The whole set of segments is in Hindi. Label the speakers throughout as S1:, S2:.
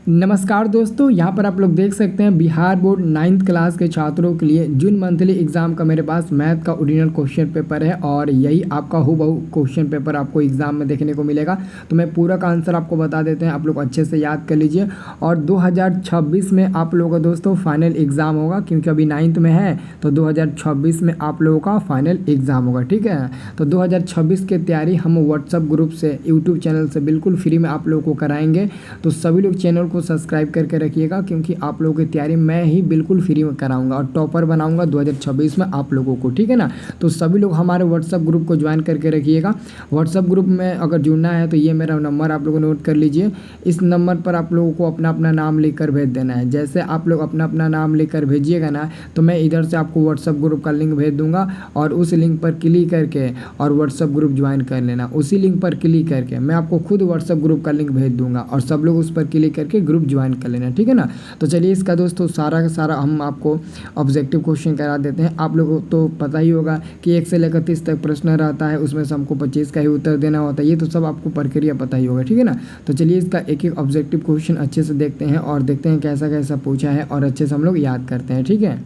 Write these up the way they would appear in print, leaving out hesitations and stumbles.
S1: नमस्कार दोस्तों, यहाँ पर आप लोग देख सकते हैं बिहार बोर्ड 9th क्लास के छात्रों के लिए जून मंथली एग्ज़ाम का मेरे पास मैथ का ओरिजिनल क्वेश्चन पेपर है और यही आपका हूबहू क्वेश्चन पेपर आपको एग्ज़ाम में देखने को मिलेगा। तो मैं पूरा का आंसर आपको बता देते हैं, आप लोग अच्छे से याद कर लीजिए। और 2026 में आप लोगों का दोस्तों फाइनल एग्ज़ाम होगा, क्योंकि अभी 9th में है तो 2026 में आप लोगों का फाइनल एग्ज़ाम होगा। ठीक है, तो 2026 की तैयारी हम व्हाट्सअप ग्रुप से, यूट्यूब चैनल से बिल्कुल फ्री में आप लोगों को कराएंगे। तो सभी लोग चैनल को सब्सक्राइब करके रखिएगा, क्योंकि आप लोगों की तैयारी मैं ही बिल्कुल फ्री में कराऊंगा और टॉपर बनाऊंगा 2026 में आप लोगों को। ठीक है ना, तो सभी लोग हमारे व्हाट्सअप ग्रुप को ज्वाइन करके रखिएगा। व्हाट्सअप ग्रुप में अगर जुड़ना है तो ये मेरा नंबर आप लोगों नोट कर लीजिए। इस नंबर पर आप लोगों को अपना अपना नाम लिखकर भेज देना है। जैसे आप लोग अपना अपना नाम लिखकर भेजिएगा ना, तो मैं इधर से आपको व्हाट्सअप ग्रुप का लिंक भेज दूंगा और उस लिंक पर क्लिक करके और व्हाट्सअप ग्रुप ज्वाइन कर लेना। उसी लिंक पर क्लिक करके मैं आपको खुद व्हाट्सअप ग्रुप का लिंक भेज दूंगा और सब लोग उस पर क्लिक करके ग्रुप ज्वाइन कर लेना। ठीक है ना, तो चलिए इसका दोस्तों सारा का सारा हम आपको ऑब्जेक्टिव क्वेश्चन करा देते हैं। आप लोगों को तो पता ही होगा कि 1 से लेकर 30 तक प्रश्न रहता है, उसमें से हमको 25 का ही उत्तर देना होता है। ये तो सब आपको प्रक्रिया पता ही होगा। ठीक है ना, तो चलिए इसका एक एक ऑब्जेक्टिव क्वेश्चन अच्छे से देखते हैं और देखते हैं कैसा कैसा पूछा है और अच्छे से हम लोग याद करते हैं। ठीक है,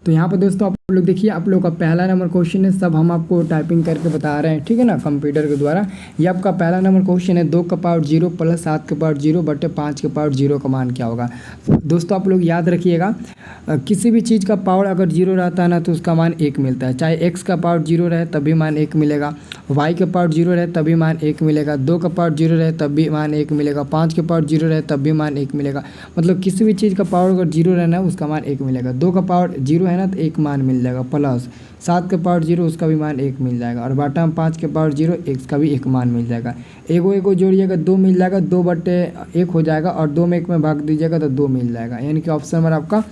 S1: तो यहाँ पर दोस्तों आप लोग देखिए, आप लोग का पहला नंबर क्वेश्चन है, सब हम आपको टाइपिंग करके बता रहे हैं। ठीक है ना, कंप्यूटर के द्वारा। ये आपका पहला नंबर क्वेश्चन है, 2 का पावर 0 प्लस 7 का पावर 0 बटे 5 के पावर 0 का मान क्या होगा। दोस्तों आप लोग याद रखिएगा, किसी भी चीज़ का पावर अगर 0 रहता है ना तो उसका मान 1 मिलता है। चाहे x का पावर 0 रहे तब भी मान 1 मिलेगा, y का पावर 0 रहे तब भी मान 1 मिलेगा, 2 का पावर 0 रहे तब भी मान 1 मिलेगा, 5 के पावर 0 रहे तब भी मान 1 मिलेगा। मतलब किसी भी चीज़ का पावर अगर 0 रहना है उसका मान 1 मिलेगा। 2 का पावर 0 है ना तो 1 मान मिल जाएगा, प्लस 7 के पावर 0 उसका भी मान 1 मिल जाएगा, और बाटा में 5 के पावर 0 x का भी 1 मान मिल जाएगा। एगो एगो जोड़िएगा 2 मिल जाएगा, 2 बटे 1 हो जाएगा और 2 में 1 में भाग दीजिएगा तो 2 मिल जाएगा। यानी कि ऑप्शन नंबर आपका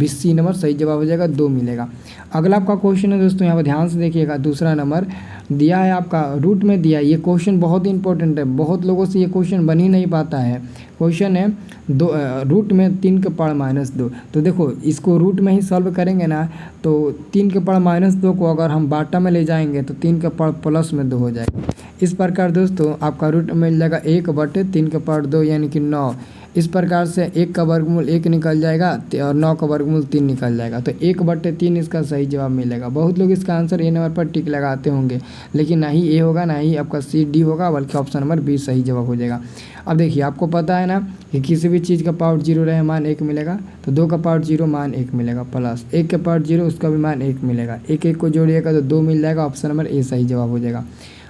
S1: सी नंबर सही जवाब हो जाएगा, 2 मिलेगा। अगला आपका क्वेश्चन है दोस्तों, यहाँ पर ध्यान से देखिएगा। दूसरा नंबर दिया है आपका, रूट में दिया है। ये क्वेश्चन बहुत इंपॉर्टेंट है, बहुत लोगों से ये क्वेश्चन बन ही नहीं पाता है। क्वेश्चन है रूट में 3 के पावर -2। तो देखो इसको रूट में ही सॉल्व करेंगे ना, तो 3 के पावर -2 को अगर हम बाटा में ले जाएंगे तो 3 के पावर +2 हो जाएगा। इस प्रकार दोस्तों आपका रूट मिल जाएगा 1 बटे 3 के पावर 2 यानी कि 9। इस प्रकार से 1 का वर्गमूल 1 निकल जाएगा और 9 का वर्गमूल 3 निकल जाएगा। तो 1 बटे 3 इसका सही जवाब मिलेगा। बहुत लोग इसका आंसर ए नंबर पर टिक लगाते होंगे, लेकिन ना ही ए होगा ना ही आपका सी डी होगा, बल्कि ऑप्शन नंबर बी सही जवाब हो जाएगा। अब देखिए, आपको पता है ना कि किसी भी चीज़ का पावर 0 रहे मान 1 मिलेगा, तो 2 का पावर 0 मान 1 मिलेगा, प्लस 1 के पावर 0 उसका भी मान 1 मिलेगा। 1 1 को जोड़िएगा तो 2 मिल जाएगा, ऑप्शन नंबर ए सही जवाब हो जाएगा।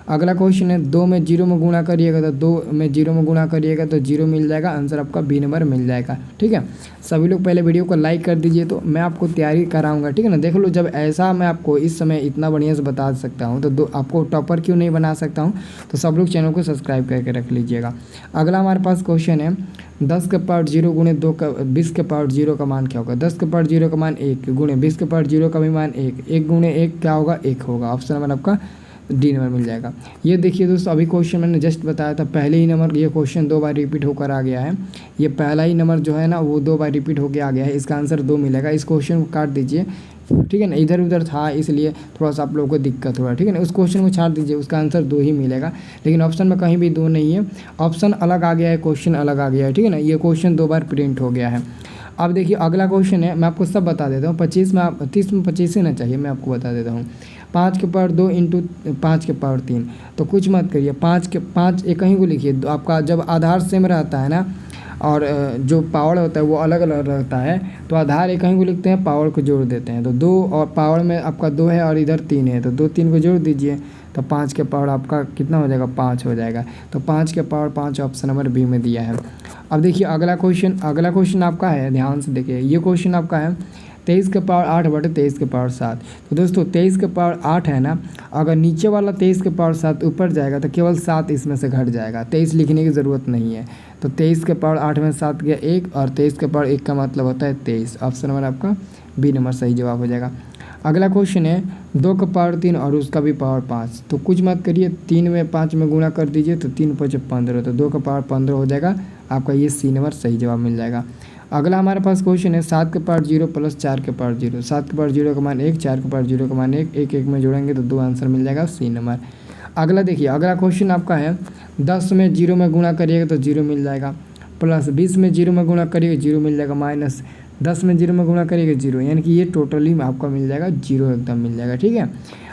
S1: अगला क्वेश्चन है, 2 में 0 में गुणा करिएगा तो 2 में 0 में गुणा करिएगा तो 0 मिल जाएगा, आंसर आपका बी नंबर मिल जाएगा। ठीक है, सभी लोग पहले वीडियो को लाइक कर दीजिए, तो मैं आपको तैयारी कराऊंगा। ठीक है ना, देख लो, जब ऐसा मैं आपको इस समय इतना बढ़िया से बता सकता हूँ तो आपको टॉपर क्यों नहीं बना सकता हूँ। तो सब लोग चैनल को सब्सक्राइब करके रख लीजिएगा। अगला हमारे पास क्वेश्चन है, 10 के पावर 0 गुणे 2 का 20 के पावर 0 का मान क्या होगा। 10 के पावर 0 का मान 1 गुणे 20 के पावर 0 का भी मान 1, 1 गुणे 1 क्या होगा, 1 होगा। ऑप्शन नंबर आपका डी नंबर मिल जाएगा। ये देखिए दोस्तों, अभी क्वेश्चन मैंने जस्ट बताया था, पहले ही नंबर ये क्वेश्चन 2 बार रिपीट होकर आ गया है। ये पहला ही नंबर जो है ना वो 2 बार रिपीट होकर आ गया है, इसका आंसर 2 मिलेगा। इस क्वेश्चन को काट दीजिए। ठीक है ना, इधर उधर था इसलिए थोड़ा सा आप लोगों को दिक्कत हुआ। ठीक है ना, उस क्वेश्चन को छाड़ दीजिए, उसका आंसर 2 ही मिलेगा, लेकिन ऑप्शन में कहीं भी 2 नहीं है, ऑप्शन अलग आ गया है, क्वेश्चन अलग आ गया है। ठीक है ना, ये क्वेश्चन 2 बार प्रिंट हो गया है। अब देखिए अगला क्वेश्चन है, मैं आपको सब बता देता हूँ। 25 में 30 में 25 ही ना चाहिए, मैं आपको बता देता हूँ। 5 के पावर 2 इंटू 5 के पावर 3, तो कुछ मत करिए, 5 एक ही को लिखिए। आपका जब आधार सेम रहता है ना और जो पावर होता है वो अलग अलग रहता है, तो आधार एक ही को लिखते हैं, पावर को जोड़ देते हैं। तो 2 और पावर में आपका 2 है और इधर 3 है, तो 2 3 को जोड़ दीजिए तो 5 के पावर आपका कितना हो जाएगा, 5 हो जाएगा। तो 5 के पावर 5 ऑप्शन नंबर बी में दिया है। अब देखिए अगला क्वेश्चन आपका है, ध्यान से देखिए। ये क्वेश्चन आपका है 23 के पावर 8 बटे 23 के पावर 7। तो दोस्तों 23 के पावर 8 है ना, अगर नीचे वाला 23 के पावर 7 ऊपर जाएगा तो केवल 7 इसमें से घट जाएगा, 23 लिखने की ज़रूरत नहीं है। तो 23 के पावर 8 में 7 गया 1 और 23 के पावर 1 का मतलब होता है 23। ऑप्शन नंबर आपका बी नंबर सही जवाब हो जाएगा। अगला क्वेश्चन है, 2 का पावर 3 और उसका भी पावर 5। तो कुछ मत करिए, 3 में 5 में गुणा कर दीजिए तो 3 5 15, तो 2 का पावर 15 हो जाएगा, आपका ये सी नंबर सही जवाब मिल जाएगा। अगला हमारे पास क्वेश्चन है, 7 के पावर 0 प्लस 4 के पावर 0। 7 के पावर 0 का मान 1, 4 के पावर 0 का मान 1, 1 1 में जोड़ेंगे तो 2 आंसर मिल जाएगा, सी नंबर। अगला देखिए, अगला क्वेश्चन आपका है, 10 में 0 में गुणा करिएगा तो 0 मिल जाएगा, प्लस 20 में 0 में गुणा करिएगा 0 मिल जाएगा, माइनस 10 में 0 में गुणा करिएगा 0, यानी कि ये टोटली में आपका मिल जाएगा 0 एकदम मिल जाएगा। ठीक है,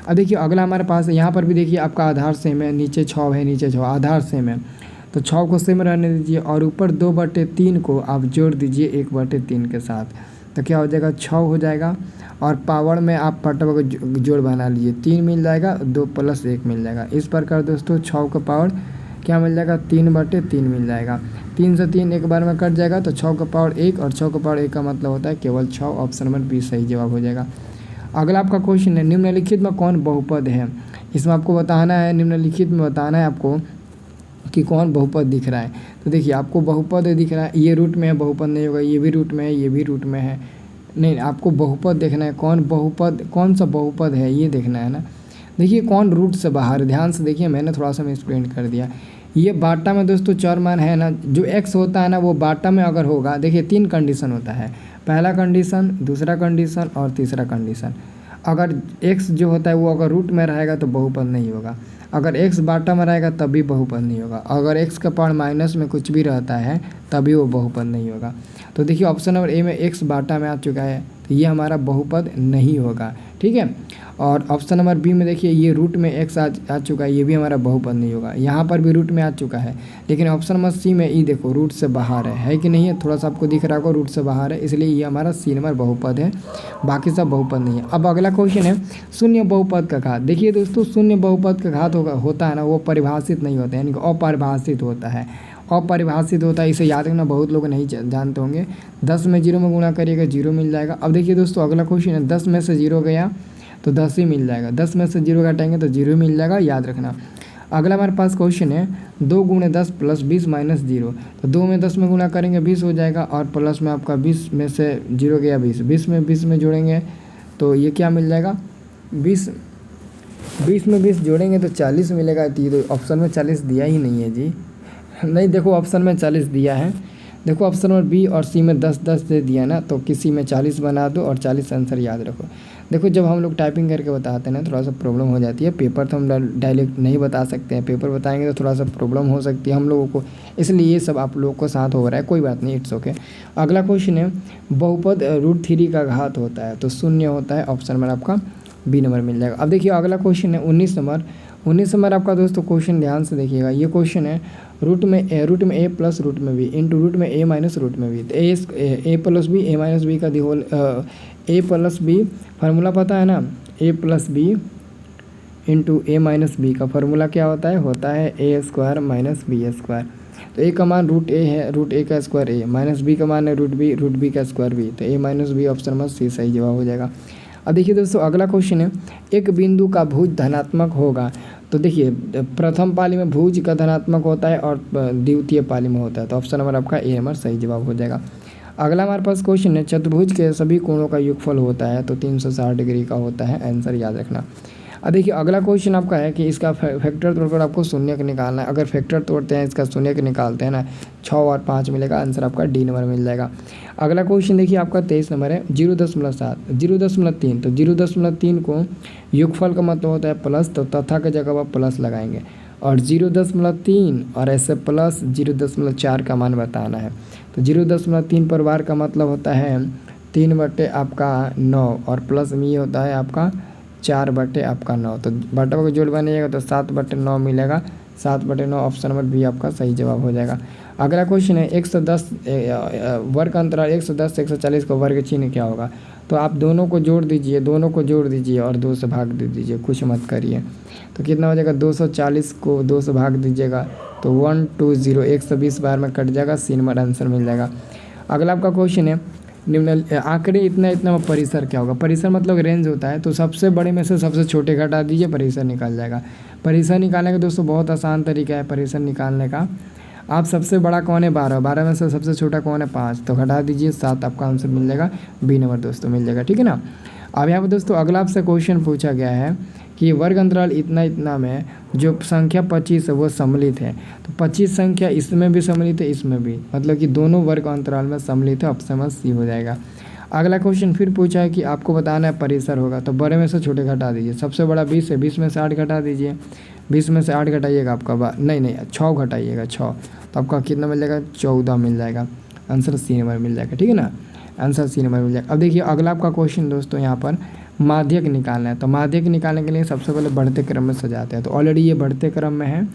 S1: अब देखिए अगला हमारे पास यहाँ पर भी देखिए आपका आधार सेम है, नीचे 6 है, नीचे 6 आधार सेम है, तो 6 को सेम रहने दीजिए और ऊपर 2/3 को आप जोड़ दीजिए 1/3 के साथ, तो क्या हो जाएगा 6 हो जाएगा। और पावर में आप पटवा को जोड़ बना लीजिए, 3 मिल जाएगा, 2 + 1 मिल जाएगा। इस प्रकार दोस्तों 6 का पावर क्या मिल जाएगा 3/3 मिल जाएगा। 3 से 3 एक बार में कट जाएगा, तो 6 का पावर 1 और 6 का पावर 1 का मतलब होता है केवल 6। ऑप्शन नंबर बी सही जवाब हो जाएगा। अगला आपका क्वेश्चन है, निम्नलिखित में कौन बहुपद है। इसमें आपको बताना है, निम्नलिखित में बताना है आपको कि कौन बहुपद दिख रहा है। तो देखिए आपको बहुपद दिख रहा है, ये रूट में है, बहुपद नहीं होगा, ये भी रूट में है, ये भी रूट में है, नहीं आपको बहुपद देखना है, कौन बहुपद, कौन सा बहुपद है ये देखना है ना। देखिए कौन रूट से बाहर, ध्यान से देखिए, मैंने थोड़ा सा एक्सप्लेन कर दिया। ये बाटा में दोस्तों चर मान है ना, जो x होता है ना वो बाटा में अगर होगा, देखिए 3 कंडीशन होता है, पहला कंडीशन, दूसरा कंडीशन और तीसरा कंडीशन। अगर x जो होता है वो अगर रूट में रहेगा तो बहुपद नहीं होगा, अगर x बाटा में रहेगा तब भी बहुपद नहीं होगा, अगर x का पावर माइनस में कुछ भी रहता है तभी वो बहुपद नहीं होगा। तो देखिए ऑप्शन नंबर ए में x बाटा में आ चुका है, तो ये हमारा बहुपद नहीं होगा। ठीक है, और ऑप्शन नंबर बी में देखिए ये रूट में x आ चुका है, ये भी हमारा बहुपद नहीं होगा, यहाँ पर भी रूट में आ चुका है, लेकिन ऑप्शन नंबर सी में ई देखो रूट से बाहर है कि नहीं है, थोड़ा सा आपको दिख रहा होगा रूट से बाहर है, इसलिए ये हमारा सी नंबर बहुपद है, बाकी सब बहुपद नहीं है। अब अगला क्वेश्चन है शून्य बहुपद का घात। देखिए दोस्तों शून्य बहुपद का घात होता है ना, वो परिभाषित नहीं होता है, यानी कि अपरिभाषित होता है, अपरिभाषित होता है, इसे याद रखना, बहुत लोग नहीं जानते होंगे। 10 में 0 में गुणा करिएगा 0 मिल जाएगा। अब देखिए दोस्तों अगला क्वेश्चन है, 10 में से 0 गया तो 10 ही मिल जाएगा, 10 में से 0 घटाएंगे तो 0 मिल जाएगा, याद रखना। अगला हमारे पास क्वेश्चन है 2 × 10 + 20 - 0, तो 2 में 10 में गुणा करेंगे 20 हो जाएगा, और प्लस में आपका 20 में से 0 गया 20, 20 में जोड़ेंगे तो ये क्या मिल जाएगा 20 में 20 जोड़ेंगे तो 40 मिलेगा। तो ये तो ऑप्शन में 40 दिया ही नहीं है जी, नहीं देखो ऑप्शन में 40 दिया है, देखो ऑप्शन नंबर बी और सी में 10 दे दिया ना, तो किसी में 40 बना दो और 40 आंसर याद रखो। देखो जब हम लोग टाइपिंग करके बताते हैं ना थोड़ा सा प्रॉब्लम हो जाती है, पेपर तो हम डायरेक्ट नहीं बता सकते हैं, पेपर बताएंगे तो थोड़ा सा प्रॉब्लम हो सकती है हम लोगों को, इसलिए ये सब आप लोगों को साथ हो रहा है, कोई बात नहीं, इट्स ओके। अगला क्वेश्चन है बहुपद √3 का घात होता है, तो 0 होता है, ऑप्शन नंबर आपका बी नंबर मिल जाएगा। अब देखिए अगला क्वेश्चन है 19 नंबर आपका दोस्तों क्वेश्चन ध्यान से देखिएगा। ये क्वेश्चन है रूट में a प्लस रूट में b इंटू रूट में a माइनस रूट में b, तो a plus B a minus B का whole a plus B formula पता है ना, a plus B into a minus B का फार्मूला क्या होता है a² माइनस b²। तो a का मान √a है, √a का स्क्वायर a, माइनस b का मान है √b का स्क्वायर b, तो a minus b option number c सही जवाब हो जाएगा। अब देखिए दोस्तों अगला क्वेश्चन है एक बिंदु का भुज धनात्मक होगा, तो देखिए प्रथम पाली में भुज का धनात्मक होता है और द्वितीय पाली में होता है, तो ऑप्शन नंबर आपका ए नंबर सही जवाब हो जाएगा। अगला हमारे पास क्वेश्चन है चतुर्भुज के सभी कोणों का योगफल होता है, तो 360 डिग्री का होता है, आंसर याद रखना। अब देखिए अगला क्वेश्चन आपका है कि इसका फैक्टर तोड़कर आपको शून्य का निकालना है, अगर फैक्टर तोड़ते हैं इसका शून्य का निकालते हैं ना 6 और 5 मिलेगा, आंसर आपका डी नंबर मिल जाएगा। अगला क्वेश्चन देखिए आपका 23 नंबर है 0.7 0.3, तो 0.3 को योगफल का मतलब होता है प्लस, तो तथा की जगह आप प्लस लगाएंगे, और 0.3 और ऐसे प्लस 0.4 का मान बताना है, तो 0.3 पर बार का मतलब होता है 3/9 और प्लस में ये होता है आपका 4/9, तो बटा को जोड़ बनेगा तो 7/9 मिलेगा, 7/9 ऑप्शन नंबर बी आपका सही जवाब हो जाएगा। अगला क्वेश्चन है 110 वर्ग अंतराल 110 से 140 का वर्ग चिन्ह क्या होगा, तो आप दोनों को जोड़ दीजिए और 2 से भाग दे दीजिए, कुछ मत करिए, तो कितना हो जाएगा 240 को 2 से भाग दीजिएगा तो 120 120 बार में कट जाएगा, सी नंबर आंसर मिल जाएगा। अगला आपका क्वेश्चन है निम्न आंकड़े इतना में परिसर क्या होगा, परिसर मतलब रेंज होता है, तो सबसे बड़े में से सबसे छोटे घटा दीजिए, परिसर निकल जाएगा। परिसर निकालने का दोस्तों बहुत आसान तरीका है परिसर निकालने का, आप सबसे बड़ा कौन है 12 में से सबसे छोटा कौन है 5, तो घटा दीजिए 7, आपका आंसर मिल जाएगा, बी नंबर दोस्तों मिल जाएगा, ठीक है ना। अब यहाँ पर दोस्तों अगला आपसे क्वेश्चन पूछा गया है कि वर्ग अंतराल इतना में जो संख्या 25 है वो सम्मिलित है, तो 25 संख्या इसमें भी सम्मिलित है, इसमें भी, मतलब कि दोनों वर्ग अंतराल में सम्मिलित है, ऑप्शन में सी हो जाएगा। अगला क्वेश्चन फिर पूछा है कि आपको बताना है परिसर होगा, तो बड़े में से छोटे घटा दीजिए, सबसे बड़ा 20 है, 20 में से 8 घटा दीजिए, 20 में से 8 घटाइएगा आपका नहीं 6 घटाइएगा 6, तो आपका कितना मिल जाएगा, 14 मिल जाएगा। आंसर सी नंबर मिल जाएगा, ठीक है ना, आंसर सी नंबर मिल जाएगा। अब देखिए अगला आपका क्वेश्चन दोस्तों यहाँ पर माध्यक निकालना है। तो माध्यक निकालने के लिए सबसे पहले बढ़ते क्रम में सजाते हैं। तो ऑलरेडी ये बढ़ते क्रम में है।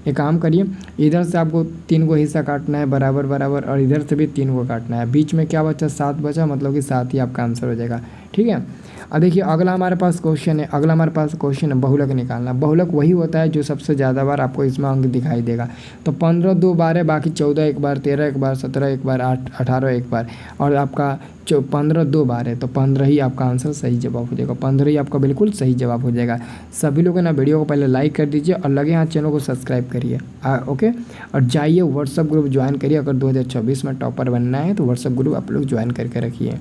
S1: एक काम करिए, इधर से आपको 3 को हिस्सा काटना है बराबर बराबर, और इधर से भी 3 को काटना है। बीच में क्या बचा, 7 बचा, मतलब कि 7 ही आपका आंसर हो जाएगा, ठीक है। अब देखिए अगला हमारे पास क्वेश्चन है, बहुलक निकालना। बहुलक वही होता है जो सबसे ज़्यादा बार आपको इसमें अंक दिखाई देगा। तो 15 2 बार है, बाकी 14 एक बार, 13 एक बार, 17 एक बार, 18 एक बार, और आपका 15 2 बार है। तो 15 ही आपका आंसर सही जवाब हो जाएगा, 15 ही आपका बिल्कुल सही जवाब हो जाएगा। सभी लोग ना वीडियो को पहले लाइक कर दीजिए और लगे हाथ चैनल को सब्सक्राइब करिए, ओके। और जाइए व्हाट्सअप ग्रुप ज्वाइन करिए। अगर 2024 में टॉपर बनना है तो व्हाट्सअप ग्रुप आप लोग ज्वाइन करके रखिए।